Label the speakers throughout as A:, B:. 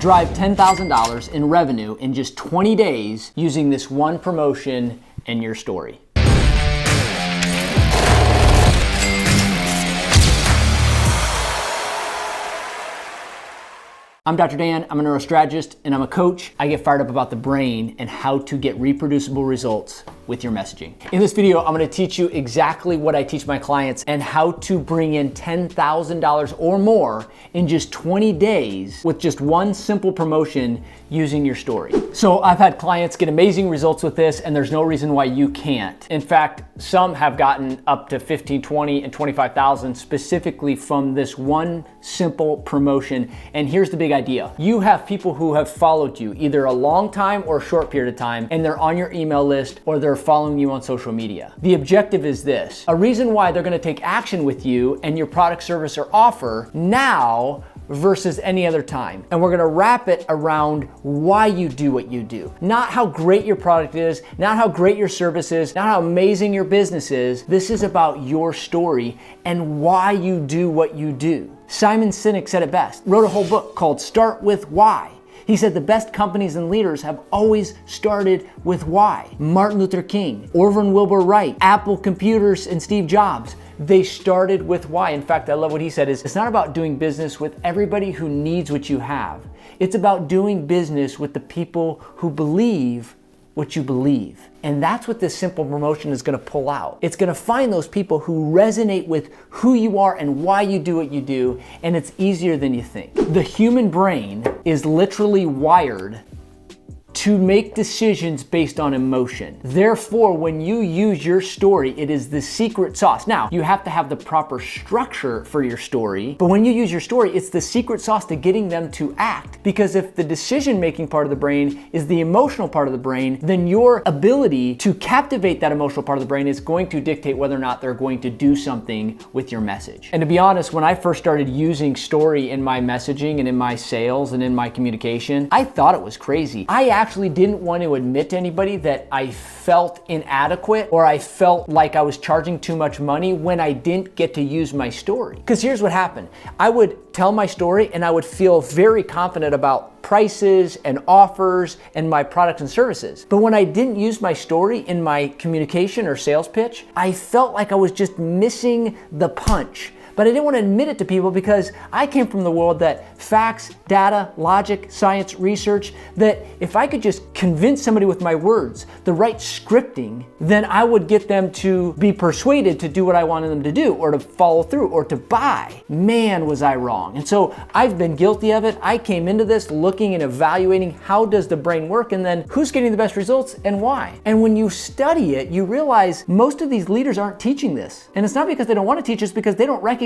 A: drive $10,000 in revenue in just 20 days using this one promotion and your story. I'm Dr. Dan, I'm a neurostrategist, and I'm a coach. I get fired up about the brain and how to get reproducible results with your messaging. In this video, I'm gonna teach you exactly what I teach my clients and how to bring in $10,000 or more in just 20 days with just one simple promotion using your story. So I've had clients get amazing results with this, and there's no reason why you can't. In fact, some have gotten up to 15, 20, and 25,000 specifically from this one simple promotion. And here's the big idea. You have people who have followed you either a long time or a short period of time, and they're on your email list or they're following you on social media. The objective is this: a reason why they're gonna take action with you and your product, service, or offer now versus any other time. And we're gonna wrap it around why you do what you do. Not how great your product is, not how great your service is, not how amazing your business is. This is about your story and why you do what you do. Simon Sinek said it best, wrote a whole book called Start With Why. He said the best companies and leaders have always started with why. Martin Luther King, Orville Wilbur Wright, Apple Computers, and Steve Jobs. They started with why. In fact, I love what he said is, it's not about doing business with everybody who needs what you have. It's about doing business with the people who believe what you believe. And that's what this simple promotion is gonna pull out. It's gonna find those people who resonate with who you are and why you do what you do, and it's easier than you think. The human brain is literally wired to make decisions based on emotion. Therefore, when you use your story, it is the secret sauce. Now, you have to have the proper structure for your story, but when you use your story, it's the secret sauce to getting them to act. Because if the decision-making part of the brain is the emotional part of the brain, then your ability to captivate that emotional part of the brain is going to dictate whether or not they're going to do something with your message. And to be honest, when I first started using story in my messaging and in my sales and in my communication, I thought it was crazy. I actually didn't want to admit to anybody that I felt inadequate or I felt like I was charging too much money when I didn't get to use my story. Because here's what happened. I would tell my story and I would feel very confident about prices and offers and my products and services. But when I didn't use my story in my communication or sales pitch, I felt like I was just missing the punch. But I didn't want to admit it to people because I came from the world that facts, data, logic, science, research, that if I could just convince somebody with my words, the right scripting, then I would get them to be persuaded to do what I wanted them to do or to follow through or to buy. Man, was I wrong. And so I've been guilty of it. I came into this looking and evaluating how does the brain work and then who's getting the best results and why. And when you study it, you realize most of these leaders aren't teaching this. And it's not because they don't want to teach, it's because they don't recognize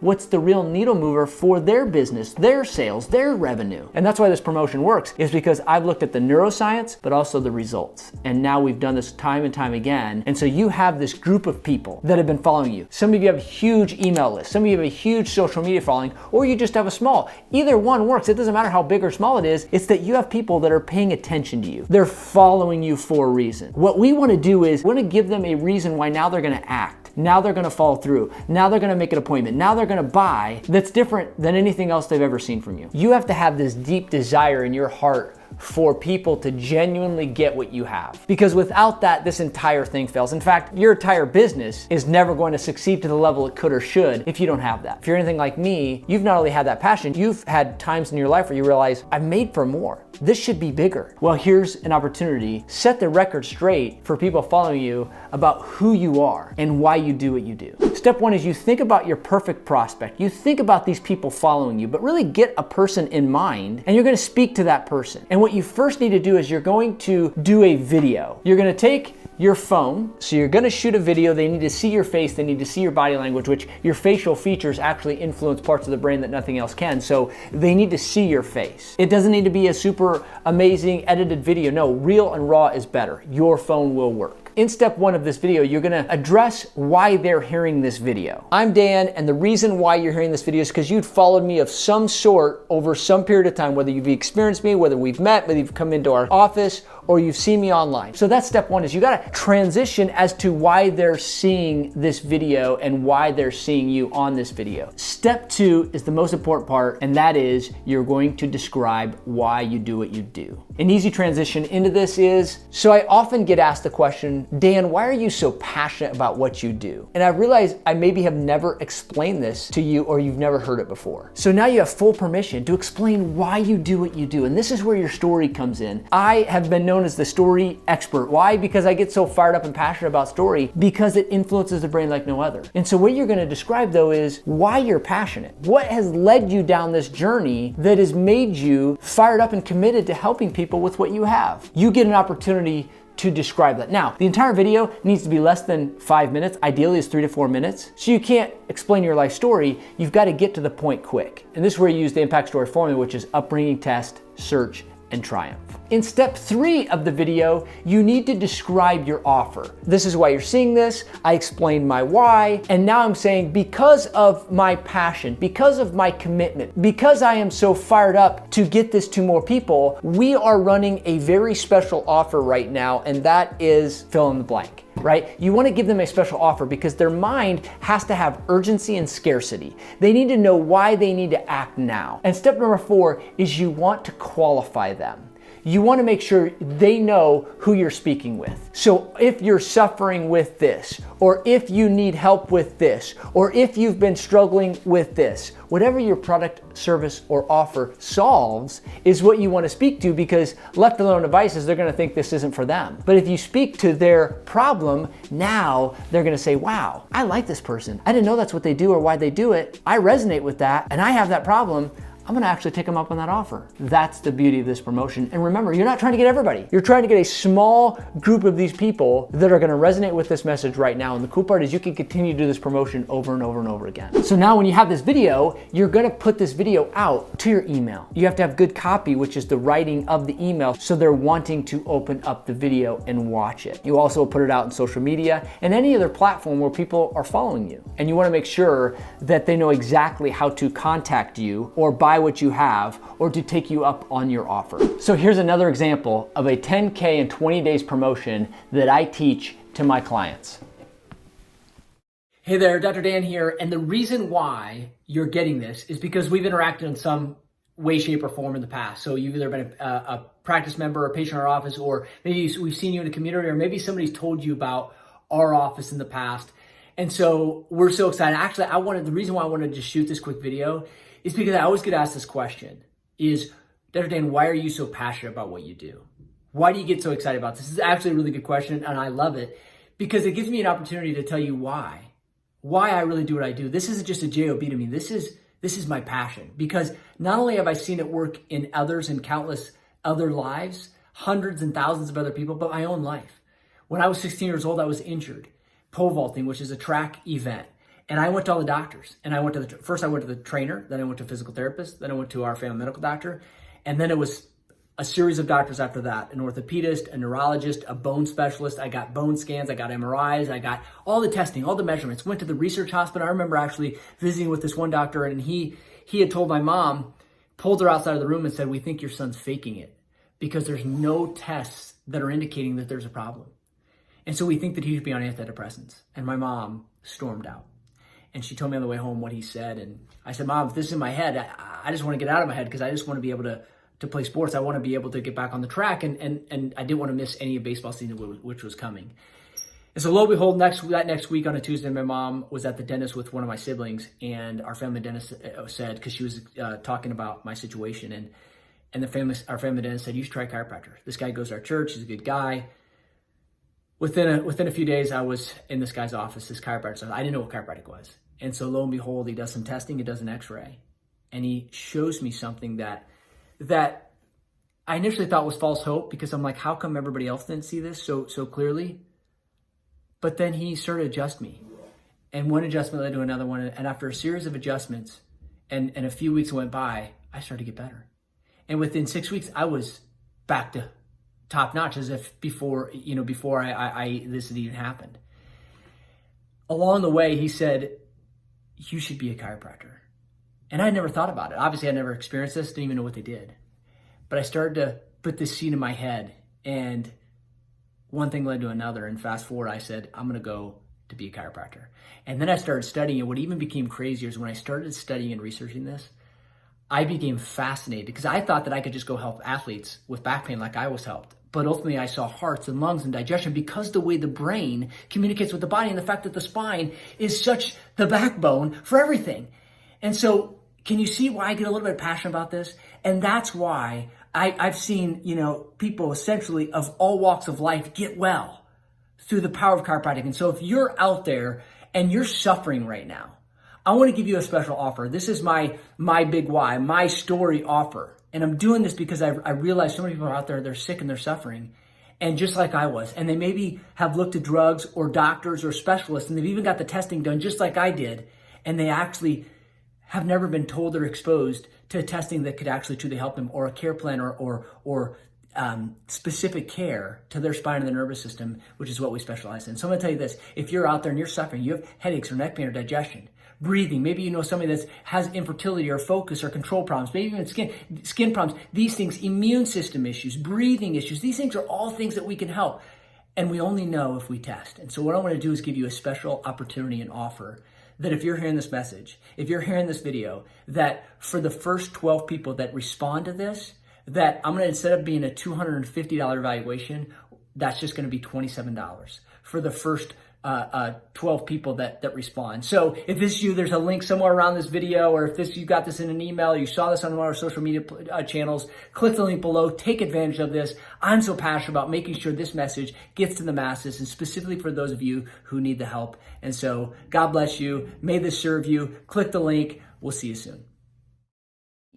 A: what's the real needle mover for their business, their sales, their revenue. And that's why this promotion works, is because I've looked at the neuroscience, but also the results. And now we've done this time and time again. And so you have this group of people that have been following you. Some of you have a huge email list. Some of you have a huge social media following, or you just have a small. Either one works. It doesn't matter how big or small it is. It's that you have people that are paying attention to you. They're following you for a reason. What we want to do is we want to give them a reason why now they're going to act. Now they're gonna follow through. Now they're gonna make an appointment. Now they're gonna buy that's different than anything else they've ever seen from you. You have to have this deep desire in your heart for people to genuinely get what you have. Because without that, this entire thing fails. In fact, your entire business is never going to succeed to the level it could or should if you don't have that. If you're anything like me, you've not only had that passion, you've had times in your life where you realize, I'm made for more. This should be bigger. Well, here's an opportunity. Set the record straight for people following you about who you are and why you do what you do. Step one is you think about your perfect prospect. You think about these people following you, but really get a person in mind and you're gonna speak to that person. And what you first need to do is you're going to do a video. You're gonna take your phone, so you're gonna shoot a video. They need to see your face, they need to see your body language, which your facial features actually influence parts of the brain that nothing else can. So they need to see your face. It doesn't need to be a super amazing edited video. No, real and raw is better. Your phone will work. In step 1 of this video, you're gonna address why they're hearing this video. I'm Dan, and the reason why you're hearing this video is because you'd followed me of some sort over some period of time, whether you've experienced me, whether we've met, whether you've come into our office, or you've seen me online. So that's step 1, is you gotta transition as to why they're seeing this video and why they're seeing you on this video. Step 2 is the most important part, and that is you're going to describe why you do what you do. An easy transition into this is, so I often get asked the question, Dan, why are you so passionate about what you do? And I've realized I maybe have never explained this to you, or you've never heard it before. So now you have full permission to explain why you do what you do. And this is where your story comes in. I have been known as the story expert. Why? Because I get so fired up and passionate about story, because it influences the brain like no other. And so what you're gonna describe though is why you're passionate. What has led you down this journey that has made you fired up and committed to helping people with what you have? You get an opportunity to describe that. Now, the entire video needs to be less than 5 minutes. Ideally, it's 3 to 4 minutes. So you can't explain your life story. You've got to get to the point quick. And this is where you use the impact story formula, which is upbringing, test, search, and triumph. In step 3 of the video, you need to describe your offer. This is why you're seeing this. I explained my why, and now I'm saying because of my passion, because of my commitment, because I am so fired up to get this to more people, we are running a very special offer right now, and that is fill in the blank. Right? You want to give them a special offer because their mind has to have urgency and scarcity. They need to know why they need to act now. And step number 4 is you want to qualify them. You want to make sure they know who you're speaking with. So if you're suffering with this, or if you need help with this, or if you've been struggling with this, whatever your product, service, or offer solves is what you want to speak to, because left to their own devices, they're going to think this isn't for them. But if you speak to their problem, now they're going to say, wow, I like this person. I didn't know that's what they do or why they do it. I resonate with that, and I have that problem. I'm gonna actually take them up on that offer. That's the beauty of this promotion. And remember, you're not trying to get everybody. You're trying to get a small group of these people that are gonna resonate with this message right now. And the cool part is you can continue to do this promotion over and over and over again. So now when you have this video, you're gonna put this video out to your email. You have to have good copy, which is the writing of the email, so they're wanting to open up the video and watch it. You also put it out in social media and any other platform where people are following you. And you wanna make sure that they know exactly how to contact you or buy what you have, or to take you up on your offer. So here's another example of a 10K in 20 days promotion that I teach to my clients. Hey there, Dr. Dan here, and the reason why you're getting this is because we've interacted in some way, shape, or form in the past. So you've either been a practice member, a patient in our office, or maybe we've seen you in the community, or maybe somebody's told you about our office in the past. And so we're so excited. Actually, the reason why I wanted to shoot this quick video is because I always get asked this question is, Dr. Dan, why are you so passionate about what you do? Why do you get so excited about this? This is actually a really good question, and I love it because it gives me an opportunity to tell you why I really do what I do. This isn't just a job to me. This is my passion, because not only have I seen it work in others and countless other lives, hundreds and thousands of other people, but my own life. When I was 16 years old, I was injured. Pole vaulting, which is a track event. And I went to all the doctors, and first I went to the trainer, then I went to a physical therapist, then I went to our family medical doctor, and then it was a series of doctors after that, an orthopedist, a neurologist, a bone specialist. I got bone scans, I got MRIs, I got all the testing, all the measurements, went to the research hospital. I remember actually visiting with this one doctor, and he had told my mom, pulled her outside of the room and said, we think your son's faking it because there's no tests that are indicating that there's a problem. And so we think that he should be on antidepressants. And my mom stormed out. And she told me on the way home what he said. And I said, Mom, if this is in my head, I just want to get out of my head because I just want to be able to play sports. I want to be able to get back on the track. And I didn't want to miss any of baseball season, which was coming. And so lo and behold, that next week on a Tuesday, my mom was at the dentist with one of my siblings. And our family dentist said, because she was talking about my situation. And our family dentist said, you should try a chiropractor. This guy goes to our church. He's a good guy. Within a few days, I was in this guy's office, this chiropractor. I didn't know what chiropractic was. And so lo and behold, he does some testing, he does an x-ray, and he shows me something that I initially thought was false hope, because I'm like, how come everybody else didn't see this so clearly? But then he started to adjust me. And one adjustment led to another one. And after a series of adjustments and a few weeks went by, I started to get better. And within 6 weeks, I was back to top notch as if before this had even happened. Along the way, he said, you should be a chiropractor. And I never thought about it. Obviously, I never experienced this, didn't even know what they did. But I started to put this seed in my head, and one thing led to another. And fast forward, I said, I'm going to go to be a chiropractor. And then I started studying, and what even became crazier is when I started studying and researching this, I became fascinated because I thought that I could just go help athletes with back pain like I was helped. But ultimately, I saw hearts and lungs and digestion because the way the brain communicates with the body and the fact that the spine is such the backbone for everything. And so can you see why I get a little bit passionate about this? And that's why I've seen, people essentially of all walks of life get well through the power of chiropractic. And so if you're out there and you're suffering right now, I want to give you a special offer. This is my big why, my story offer. And I'm doing this because I realize so many people are out there, they're sick and they're suffering. And just like I was, and they maybe have looked at drugs or doctors or specialists, and they've even got the testing done just like I did. And they actually have never been told or exposed to testing that could actually truly help them, or a care plan or specific care to their spine and their nervous system, which is what we specialize in. So I'm gonna tell you this, if you're out there and you're suffering, you have headaches or neck pain or digestion, breathing, maybe you know somebody that has infertility or focus or control problems, maybe even skin problems, these things, immune system issues, breathing issues, these things are all things that we can help. And we only know if we test. And so what I want to do is give you a special opportunity and offer that if you're hearing this message, if you're hearing this video, that for the first 12 people that respond to this, that I'm going to, instead of being a $250 evaluation, that's just going to be $27 for the first 12 people that respond. So if this is you, there's a link somewhere around this video, or if you got this in an email, you saw this on one of our social media channels, click the link below, take advantage of this. I'm so passionate about making sure this message gets to the masses, and specifically for those of you who need the help. And so God bless you. May this serve you. Click the link. We'll see you soon.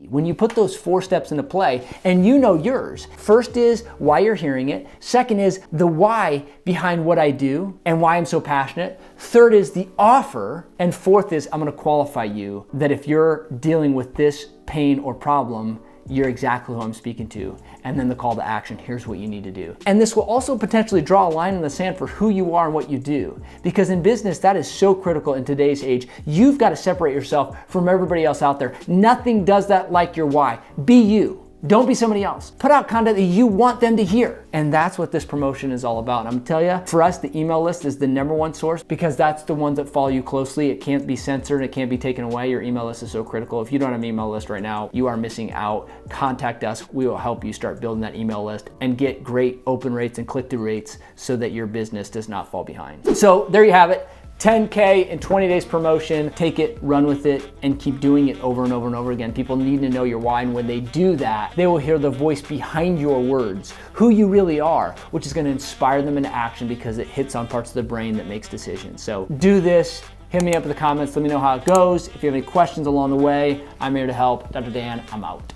A: When you put those 4 steps into play, and you know yours, first is why you're hearing it. Second is the why behind what I do and why I'm so passionate. Third is the offer. And fourth is I'm going to qualify you that if you're dealing with this pain or problem, you're exactly who I'm speaking to. And then the call to action, here's what you need to do. And this will also potentially draw a line in the sand for who you are and what you do. Because in business, that is so critical in today's age. You've got to separate yourself from everybody else out there. Nothing does that like your why. Be you. Don't be somebody else. Put out content that you want them to hear. And that's what this promotion is all about. And I'm gonna tell you, for us, the email list is the #1 source because that's the ones that follow you closely. It can't be censored. It can't be taken away. Your email list is so critical. If you don't have an email list right now, you are missing out. Contact us. We will help you start building that email list and get great open rates and click-through rates so that your business does not fall behind. So there you have it. 10K in 20 days promotion. Take it, run with it, and keep doing it over and over and over again. People need to know your why, and when they do that, they will hear the voice behind your words, who you really are, which is gonna inspire them into action because it hits on parts of the brain that makes decisions. So do this, hit me up in the comments, let me know how it goes. If you have any questions along the way, I'm here to help. Dr. Dan, I'm out.